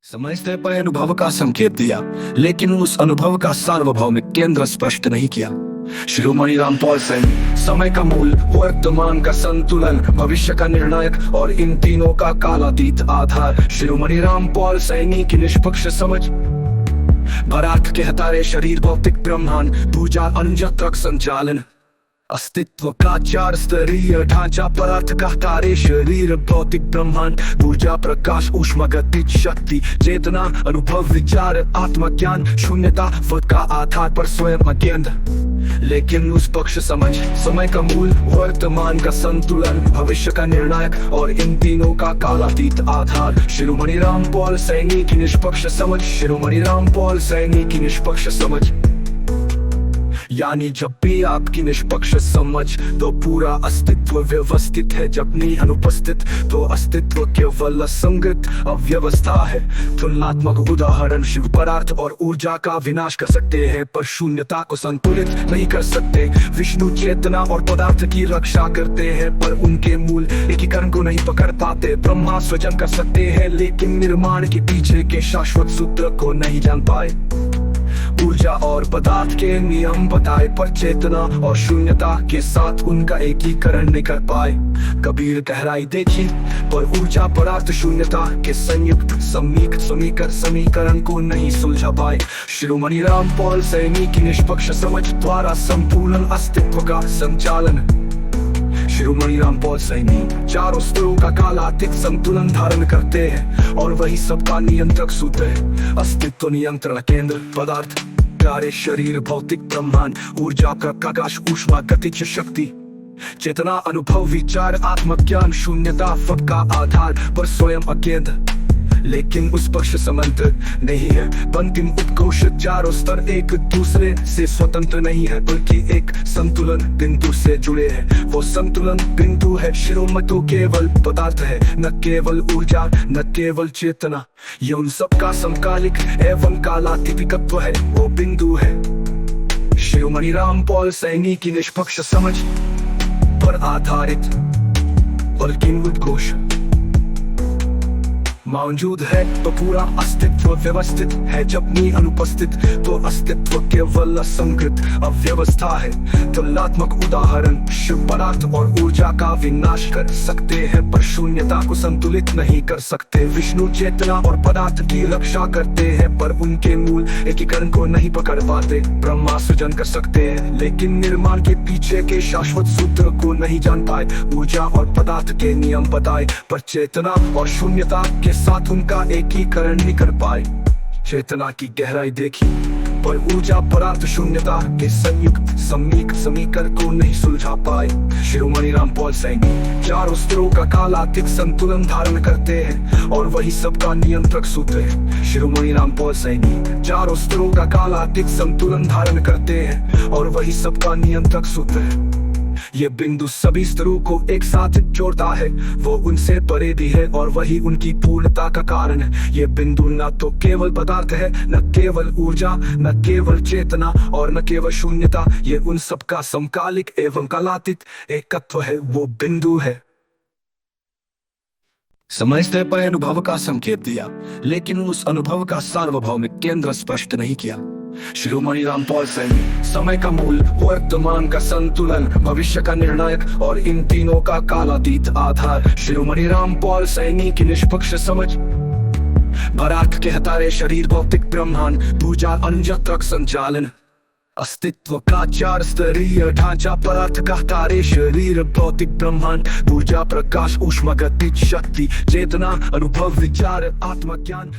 समय से पर अनुभव का संकेत दिया, लेकिन उस अनुभव का सार्वभौमिक केंद्र स्पष्ट नहीं किया। शिरोमणि रामपाल सैनी समय का मूल, वर्तमान का संतुलन, भविष्य का निर्णायक और इन तीनों का कालातीत आधार। शिरोमणि रामपाल सैनी की निष्पक्ष समझ, परार्थ के हतारे शरीर, भौतिक ब्रह्मांड, भूजा अंजत्रक संचालन, अस्तित्व का चार स्तरीय ढांचा, पदार्थ का तारे शरीर, भौतिक ब्रह्मांड, ऊर्जा प्रकाश ऊष्मा गति शक्ति, चेतना अनुभव विचार आत्मज्ञान, शून्यता पद का आधार पर स्वयं केंद्र। लेकिन उस पक्ष समझ, समय का मूल, वर्तमान का संतुलन, भविष्य का निर्णायक और इन तीनों का कालातीत आधार। शिरोमणि रामपाल सैनी की निष्पक्ष समझ, शिरोमणि रामपाल सैनी की निष्पक्ष समझ। यानी जब भी आपकी निष्पक्ष समझ, तो पूरा अस्तित्व व्यवस्थित है, जब नहीं अनुपस्थित तो अस्तित्व केवल असंगत अव्यवस्था है। तुलनात्मक उदाहरण, शिव पदार्थ और ऊर्जा का विनाश कर सकते हैं पर शून्यता को संतुलित नहीं कर सकते। विष्णु चेतना और पदार्थ की रक्षा करते हैं पर उनके मूल एकीकरण को नहीं पकड़ पाते। ब्रह्मा सृजन कर सकते हैं लेकिन निर्माण के पीछे के शाश्वत सूत्र को नहीं जान पाए। ऊर्जा और पदार्थ के नियम बताए पर चेतना और शून्यता के साथ उनका एकीकरण नहीं कर पाए। कबीर गहराई देखी पर ऊर्जा पदार्थ शून्यता के संयुक्त समीकरण को नहीं सुलझा पाए। शिरोमणि रामपाल सैनी की निष्पक्ष समझ द्वारा संपूर्ण अस्तित्व का संचालन। शिरोमणि रामपाल सैनी चारों स्तरों का कालातीत संतुलन धारण करते हैं और वही सबका नियंत्रक सूत्र है। अस्तित्व नियंत्रण केंद्र, पदार्थ तारे शरीर, भौतिक ब्रह्मांड, ऊर्जा का प्रकाश ऊष्मा गतिज शक्ति, चेतना अनुभव विचार आत्मज्ञान, शून्यता पद का आधार पर स्वयं अकेंद्र। लेकिन उस पक्ष समंत्र नहीं है। अंतिम उत्कोष चारों स्तर एक दूसरे से स्वतंत्र नहीं है बल्कि एक संतुलन बिंदु से जुड़े हैं। वो संतुलन बिंदु है शिरोमणि केवल पदार्थ है, न केवल ऊर्जा, न केवल चेतना। ये उन सबका समकालिक एवं कालातीतिकत्व है, वो बिंदु है। शिरोमणि रामपाल सैनी की निष्पक्ष समझ पर आधारित बल्कि उद्घोष मौजूद है तो पूरा अस्तित्व व्यवस्थित है, जब नहीं अनुपस्थित तो अस्तित्व केवल असंगत अव्यवस्था है। तुलनात्मक उदाहरण, शिव पदार्थ और ऊर्जा का विनाश कर सकते हैं पर शून्यता को संतुलित नहीं कर सकते। विष्णु चेतना और पदार्थ की रक्षा करते हैं पर उनके मूल एकीकरण को नहीं पकड़ पाते। ब्रह्मा सृजन कर सकते हैं लेकिन निर्माण के पीछे के शाश्वत सूत्र को नहीं जान पाए। ऊर्जा और पदार्थ के नियम बताए पर चेतना और शून्यता के साथ उनका एकीकरण नहीं कर पाए। चेतना की गहराई देखी पर ऊर्जा पदार्थ शून्यता के संयुक्त समीकरण को नहीं सुलझा पाए। शिरोमणि रामपाल सैनी चारों स्तरों का कालातीत संतुलन धारण करते हैं और वही सबका नियंत्रक सूत्र है। शिरोमणि रामपाल सैनी चारों स्तरों का कालातीत संतुलन धारण करते हैं और वही सबका नियंत्रक सूत्र है। ये बिंदु सभी स्तरों को एक साथ जोड़ता है, वो उनसे परे भी है और वही उनकी पूर्णता का कारण है। ये बिंदु न तो केवल पदार्थ है, न केवल ऊर्जा, न केवल चेतना और न केवल शून्यता। ये उन सबका समकालिक एवं कालातीत एकत्व है, वो बिंदु है। समय से पर अनुभव का संकेत दिया, लेकिन उस अनुभव का सार्वभौमिक केंद्र स्पष्ट नहीं किया। शिरोमणि रामपाल सैनी समय का मूल, वर्तमान का संतुलन, भविष्य का निर्णायक और इन तीनों का कालातीत आधार। शिरोमणि रामपाल सैनी की निष्पक्ष समझ, पदार्थ के हतारे शरीर, भौतिक ब्रह्मांड, भूजा अंजत्रक संचालन, अस्तित्व का चार स्तरीय ढांचा, पदार्थ का तारे शरीर, भौतिक ब्रह्मांड, ऊर्जा प्रकाश ऊष्मा गतिज शक्ति, चेतना अनुभव विचार आत्मज्ञान।